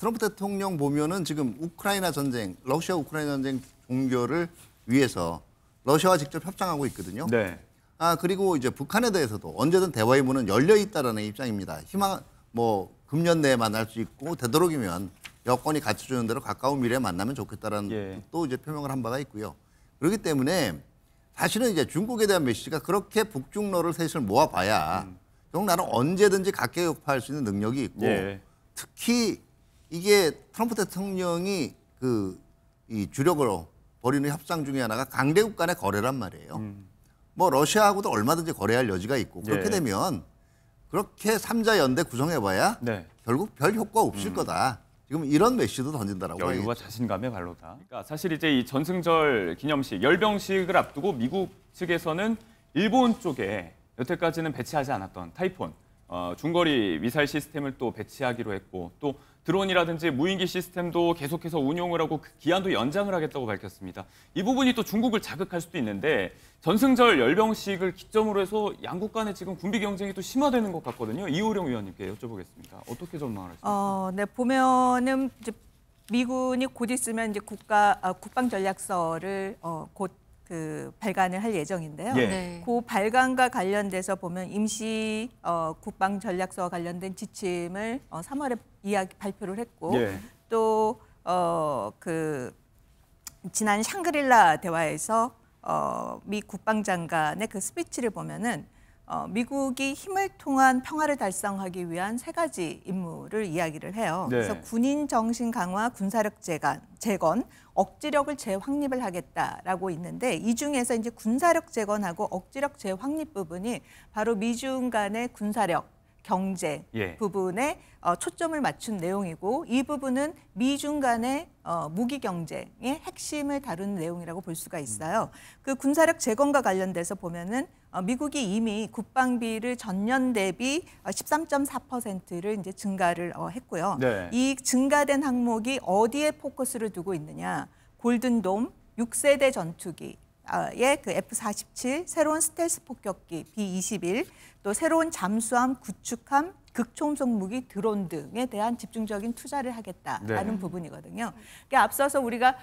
트럼프 대통령 보면은 지금 우크라이나 전쟁, 러시아 우크라이나 전쟁 종결을 위해서 러시아와 직접 협상하고 있거든요. 네. 그리고 이제 북한에 대해서도 언제든 대화의 문은 열려 있다라는 입장입니다. 금년 내에 만날 수 있고 되도록이면 여건이 갖춰주는 대로 가까운 미래에 만나면 좋겠다라는 또 이제 표명을 한 바가 있고요. 그렇기 때문에 사실은 이제 중국에 대한 메시지가 그렇게 북중러를 셋을 모아봐야 결국 나는 언제든지 각계격파할 수 있는 능력이 있고 특히 이게 트럼프 대통령이 이 주력으로 벌이는 협상 중에 하나가 강대국 간의 거래란 말이에요. 뭐 러시아하고도 얼마든지 거래할 여지가 있고 그렇게 되면 그렇게 삼자 연대 구성해봐야 결국 별 효과 없을 거다. 지금 이런 메시지도 던진다라고 봐요. 여유와 자신감의 발로다. 그러니까 사실 이제 이 전승절 기념식 열병식을 앞두고 미국 측에서는 일본 쪽에 여태까지는 배치하지 않았던 타이폰 중거리 미사일 시스템을 또 배치하기로 했고 또 드론이라든지 무인기 시스템도 계속해서 운용을 하고 그 기한도 연장을 하겠다고 밝혔습니다. 이 부분이 또 중국을 자극할 수도 있는데 전승절 열병식을 기점으로 해서 양국 간의 지금 군비 경쟁이 또 심화되는 것 같거든요. 이호령 위원님께 여쭤보겠습니다. 어떻게 전망하십니까? 네, 보면은 이제 미군이 곧 있으면 이제 국방 전략서를 곧 발간을 할 예정인데요. 그 발간과 관련돼서 보면 임시 국방 전략서와 관련된 지침을 3월에 발표를 했고 또 지난 샹그릴라 대화에서 미 국방장관의 그 스피치를 보면은 미국이 힘을 통한 평화를 달성하기 위한 3가지 임무를 이야기를 해요. 그래서 군인 정신 강화, 군사력 재건, 억지력을 재확립을 하겠다라고 있는데 이 중에서 이제 군사력 재건하고 억지력 재확립 부분이 바로 미중 간의 군사력, 경제 부분에 초점을 맞춘 내용이고 이 부분은 미중 간의 무기 경쟁의 핵심을 다루는 내용이라고 볼 수가 있어요. 그 군사력 재건과 관련돼서 보면은 미국이 이미 국방비를 전년 대비 13.4%를 이제 증가를 했고요. 이 증가된 항목이 어디에 포커스를 두고 있느냐? 골든돔, 6세대 전투기. 그 F-47, 새로운 스텔스 폭격기 B-21, 또 새로운 잠수함, 구축함, 극초음속 무기, 드론 등에 대한 집중적인 투자를 하겠다라는 부분이거든요. 그러니까 앞서서 우리가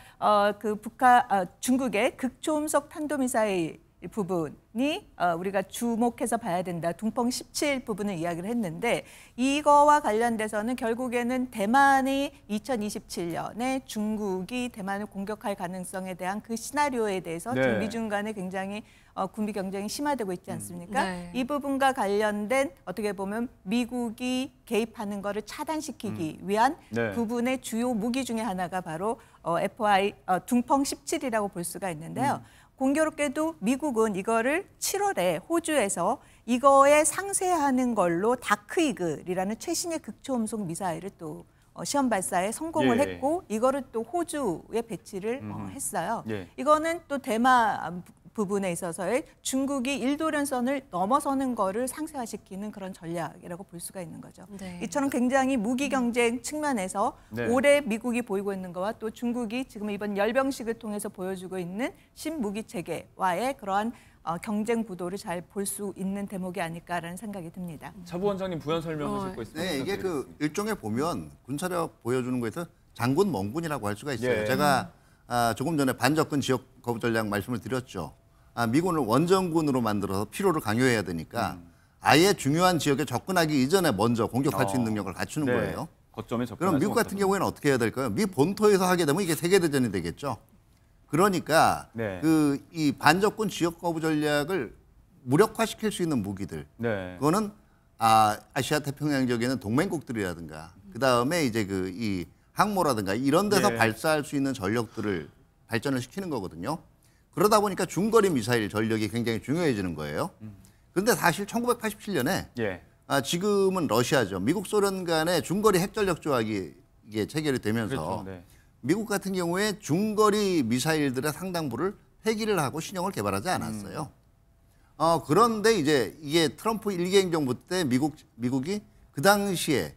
중국의 극초음속 탄도미사일 부분이 우리가 주목해서 봐야 된다. 둥펑 17 부분을 이야기를 했는데 이거와 관련돼서는 결국에는 대만이 2027년에 중국이 대만을 공격할 가능성에 대한 그 시나리오에 대해서 지금 미중 간에 굉장히 군비 경쟁이 심화되고 있지 않습니까? 이 부분과 관련된 어떻게 보면 미국이 개입하는 거를 차단시키기 위한 부분의 주요 무기 중에 하나가 바로 둥펑 17이라고 볼 수가 있는데요. 공교롭게도 미국은 이거를 7월에 호주에서 이거에 상쇄하는 걸로 다크이글이라는 최신의 극초음속 미사일을 또 시험 발사에 성공을 했고 이거를 또 호주에 배치를 했어요. 이거는 또 대만 부분에 있어서의 중국이 일도련선을 넘어서는 거를 상쇄화시키는 그런 전략이라고 볼 수가 있는 거죠. 이처럼 굉장히 무기 경쟁 측면에서 올해 미국이 보이고 있는 거와 또 중국이 지금 이번 열병식을 통해서 보여주고 있는 신무기 체계와의 그러한 경쟁 구도를 잘 볼 수 있는 대목이 아닐까라는 생각이 듭니다. 차 부원장님 부연 설명하실 거 있습니다. 이게 일종의 보면 군사력 보여주는 거에서 장군 멍군이라고 할 수가 있어요. 제가 조금 전에 반접근 지역 거부 전략 말씀을 드렸죠. 미군을 원정군으로 만들어서 필요를 강요해야 되니까 아예 중요한 지역에 접근하기 이전에 먼저 공격할 수 있는 능력을 갖추는 거예요. 거점에 그럼 미국 같은 경우에는 어떻게 해야 될까요? 미 본토에서 하게 되면 이게 세계대전이 되겠죠. 그러니까 이 반접근 지역 거부 전략을 무력화시킬 수 있는 무기들, 그거는 아시아 태평양 지역에는 동맹국들이라든가 그다음에 이제 이 항모라든가 이런 데서 발사할 수 있는 전력들을 발전을 시키는 거거든요. 그러다 보니까 중거리 미사일 전력이 굉장히 중요해지는 거예요. 그런데 사실 1987년에 지금은 러시아죠. 미국 소련 간의 중거리 핵전력 조약이 이게 체결이 되면서 미국 같은 경우에 중거리 미사일들의 상당부를 폐기를 하고 신형을 개발하지 않았어요. 그런데 이제 이게 트럼프 1기 행정부 때 미국이 그 당시에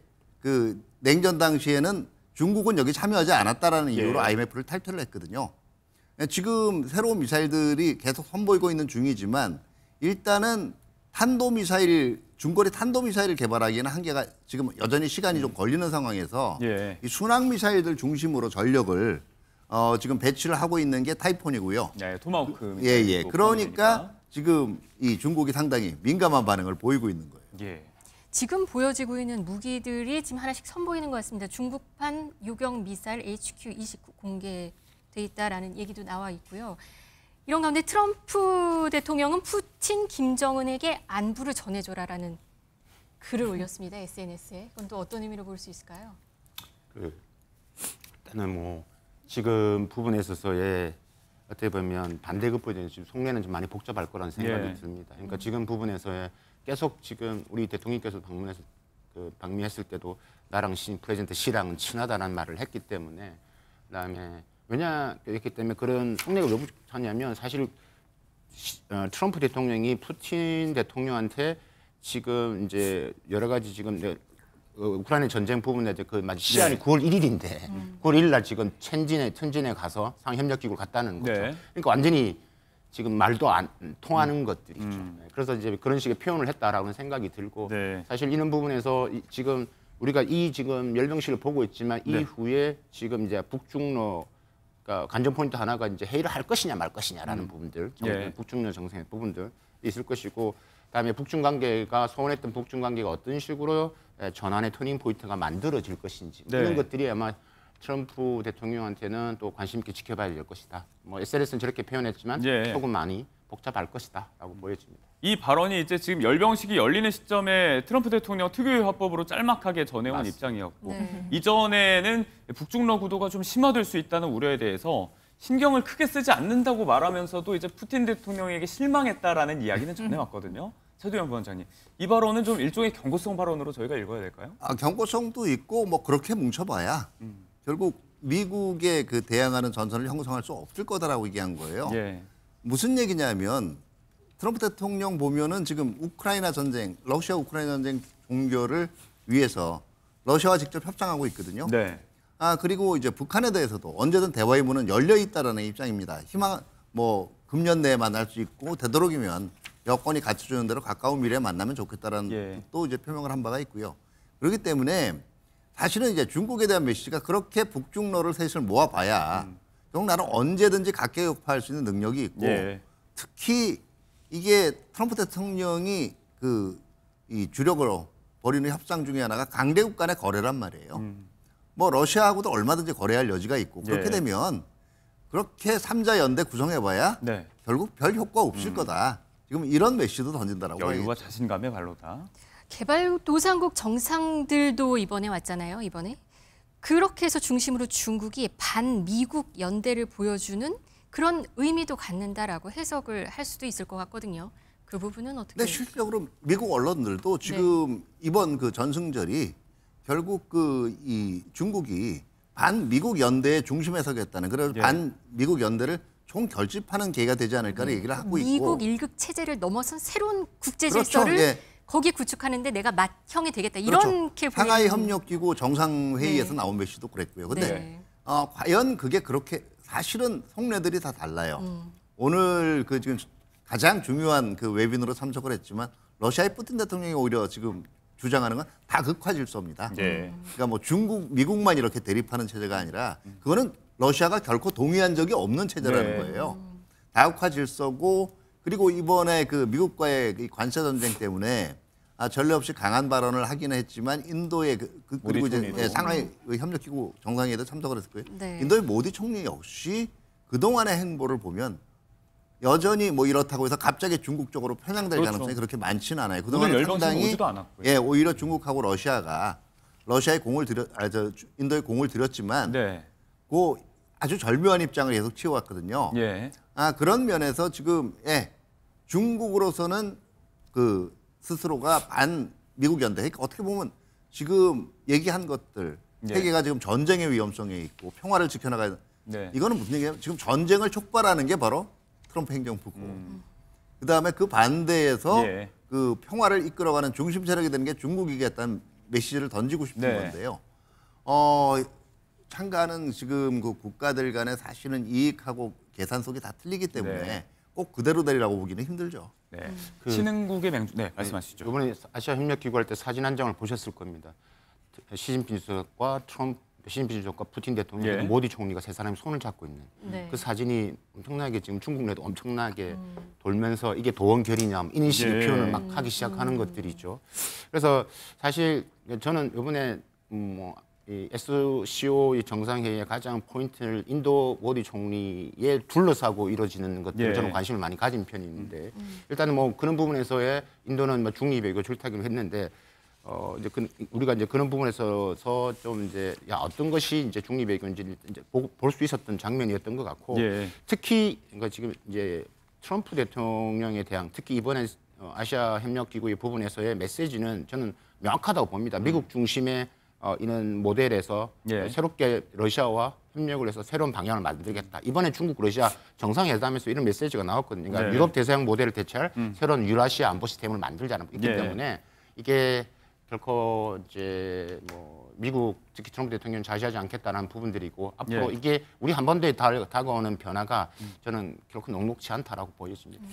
냉전 당시에는 중국은 여기 참여하지 않았다라는 이유로 IMF를 탈퇴를 했거든요. 지금 새로운 미사일들이 계속 선보이고 있는 중이지만 일단은 중거리 탄도미사일을 개발하기에는 한계가 지금 여전히 시간이 좀 걸리는 상황에서 예. 이 순항미사일들 중심으로 전력을 지금 배치를 하고 있는 게 타이폰이고요. 네, 토마호크. 예. 그러니까 지금 이 중국이 상당히 민감한 반응을 보이고 있는 거예요. 예. 지금 보여지고 있는 무기들이 지금 하나씩 선보이는 것 같습니다. 중국판 유경 미사일 HQ-29 공개돼 있다라는 얘기도 나와 있고요. 이런 가운데 트럼프 대통령은 푸틴, 김정은에게 안부를 전해줘라라는 글을 올렸습니다. SNS에. 그건 또 어떤 의미로 볼 수 있을까요? 일단은 뭐 지금 부분에 있어서의 어떻게 보면 반대급부에 지금 속내는 좀 많이 복잡할 거라는 생각이 예. 듭니다. 그러니까 지금 부분에서의 계속 지금 우리 대통령께서 방미했을 때도 나랑 프레지던트 시랑은 친하다는 말을 했기 때문에 그다음에 그렇기 때문에 그런 속내가 왜 붙였냐면 사실 트럼프 대통령이 푸틴 대통령한테 지금 이제 여러 가지 지금 우크라이나 전쟁 부분에 그 시한이 9월 1일인데 9월 1일 날 지금 천진에 가서 상협력기구를 갔다는 거죠. 네. 그러니까 완전히 지금 말도 안 통하는 것들이죠. 그래서 이제 그런 식의 표현을 했다라는 생각이 들고 네. 사실 이런 부분에서 지금 우리가 지금 열병식을 보고 있지만 네. 이후에 지금 이제 북중로 그러니까 관전 포인트 하나가 이제 회의를 할 것이냐 말 것이냐라는 부분들, 예. 북중로 정상의 부분들 있을 것이고, 그다음에 북중 관계가 소원했던 북중 관계가 어떤 식으로 전환의 터닝 포인트가 만들어질 것인지 네. 이런 것들이 아마 트럼프 대통령한테는 또 관심 있게 지켜봐야 될 것이다. 뭐 SNS는 저렇게 표현했지만 예. 조금 많이 복잡할 것이다라고 보여집니다. 이 발언이 이제 지금 열병식이 열리는 시점에 트럼프 대통령 특유의 화법으로 짤막하게 전해온 맞습니다. 입장이었고 네. 이전에는 북중러 구도가 좀 심화될 수 있다는 우려에 대해서 신경을 크게 쓰지 않는다고 말하면서도 이제 푸틴 대통령에게 실망했다라는 이야기는 전해왔거든요. 최두영 부원장님, 이 발언은 좀 일종의 경고성 발언으로 저희가 읽어야 될까요? 경고성도 있고 뭐 그렇게 뭉쳐봐야 결국 미국의 그 대항하는 전선을 형성할 수 없을 거다라고 얘기한 거예요. 예. 무슨 얘기냐면 트럼프 대통령 보면은 지금 러시아 우크라이나 전쟁 종결을 위해서 러시아와 직접 협상하고 있거든요. 네. 그리고 이제 북한에 대해서도 언제든 대화의 문은 열려 있다라는 입장입니다. 금년 내에 만날 수 있고 되도록이면 여건이 갖춰주는 대로 가까운 미래에 만나면 좋겠다라는 예. 또 이제 표명을 한 바가 있고요. 그렇기 때문에 사실은 이제 중국에 대한 메시지가 그렇게 북중러를 셋을 모아봐야 결국 나는 언제든지 각계격파할 수 있는 능력이 있고 예. 특히 이게 트럼프 대통령이 이 주력으로 벌이는 협상 중에 하나가 강대국 간의 거래란 말이에요. 뭐 러시아하고도 얼마든지 거래할 여지가 있고 그렇게 예. 되면 그렇게 삼자 연대 구성해봐야 네. 결국 별 효과 없을 거다. 지금 이런 메시지도 던진다라고 여유와 봐야겠죠. 자신감의 발로다. 개발도상국 정상들도 이번에 왔잖아요. 이번에. 그렇게 해서 중심으로 중국이 반미국 연대를 보여주는 그런 의미도 갖는다라고 해석을 할 수도 있을 것 같거든요. 그 부분은 어떻게? 근데 실질적으로 미국 언론들도 지금 이번 그 전승절이 결국 이 중국이 반미국 연대의 중심에 서겠다는 그래서 예. 반미국 연대를 총결집하는 계기가 되지 않을까를 얘기를 하고 있고. 미국 일극 체제를 넘어선 새로운 국제 그렇죠. 질서를 예. 거기에 구축하는데 내가 맏형이 되겠다. 그렇죠. 이렇게 상하이 보이는- 협력기구 정상회의에서 네. 나온 메시지도 그랬고요. 근데 네. 과연 그게 그렇게 사실은 속내들이 다 달라요. 오늘 지금 가장 중요한 그 웨빈으로 참석을 했지만 러시아의 푸틴 대통령이 오히려 지금 주장하는 건 다 극화 질서입니다. 예. 그러니까 뭐 미국만 이렇게 대립하는 체제가 아니라 그거는 러시아가 결코 동의한 적이 없는 체제라는 네. 거예요. 다극화 질서고 그리고 이번에 그 미국과의 이 관세 전쟁 때문에 전례 없이 강한 발언을 하기는 했지만 인도의 그리고 이제 총리도. 상하이 협력기구 정상회의에도 참석을 했을 거예요. 네. 인도의 모디 총리 역시 그동안의 행보를 보면 여전히 뭐 이렇다고 해서 갑자기 중국 쪽으로 편향될 그렇죠. 가능성이 그렇게 많지는 않아요. 오늘 그동안 열병식은 상당히 오지도 않았고요. 예, 오히려 중국하고 러시아의 공을 인도의 공을 들였지만 네. 그 아주 절묘한 입장을 계속 취해왔거든요. 예. 그런 면에서 지금 중국으로서는 그 스스로가 반미국 연대, 그러니까 어떻게 보면 지금 얘기한 것들 예. 세계가 지금 전쟁의 위험성에 있고 평화를 지켜나가야 네. 이거는 무슨 얘기예요? 지금 전쟁을 촉발하는 게 바로 트럼프 행정부고 그다음에 그 반대에서 예. 그 평화를 이끌어가는 중심 세력이 되는 게 중국이겠다는 메시지를 던지고 싶은 네. 건데요. 참가하는 지금 그 국가들 간의 사실은 이익하고 계산 속이 다 틀리기 때문에 네. 꼭 그대로 되리라고 보기는 힘들죠. 네. 신흥국의 맹주. 네, 말씀하시죠. 이번에 아시아 협력 기구 할 때 사진 한 장을 보셨을 겁니다. 시진핑 주석과 시진핑 주석과 푸틴 대통령, 예. 모디 총리가 세 사람이 손을 잡고 있는 네. 그 사진이 엄청나게 지금 중국 내도 엄청나게 돌면서 이게 도원결이냐 이런 식의 예. 표현을 막 하기 시작하는 것들이죠. 그래서 사실 저는 이번에 이 SCO 정상회의의 가장 포인트를 인도 모디 총리에 둘러싸고 이루어지는 것들을 예. 저는 관심을 많이 가진 편인데 일단은 뭐 그런 부분에서의 인도는 뭐 중립외교 출타기로 했는데 이제 우리가 이제 그런 부분에서 좀 이제 어떤 것이 이제 중립외교인지 이제 볼 수 있었던 장면이었던 것 같고 예. 특히 그러니까 지금 이제 트럼프 대통령에 대한 특히 이번에 아시아 협력 기구의 부분에서의 메시지는 저는 명확하다고 봅니다. 미국 중심의 이런 모델에서 예. 새롭게 러시아와 협력을 해서 새로운 방향을 만들겠다. 이번에 중국 러시아 정상회담에서 이런 메시지가 나왔거든요. 그러니까 네. 유럽 대서양 모델을 대체할 새로운 유라시아 안보 시스템을 만들자는 있기 예. 때문에 이게 결코 이제 뭐 미국 특히 트럼프 대통령 자시하지 않겠다는 부분들이고 앞으로 예. 이게 우리 한반도에 다가오는 변화가 저는 결코 녹록치 않다라고 보여집니다.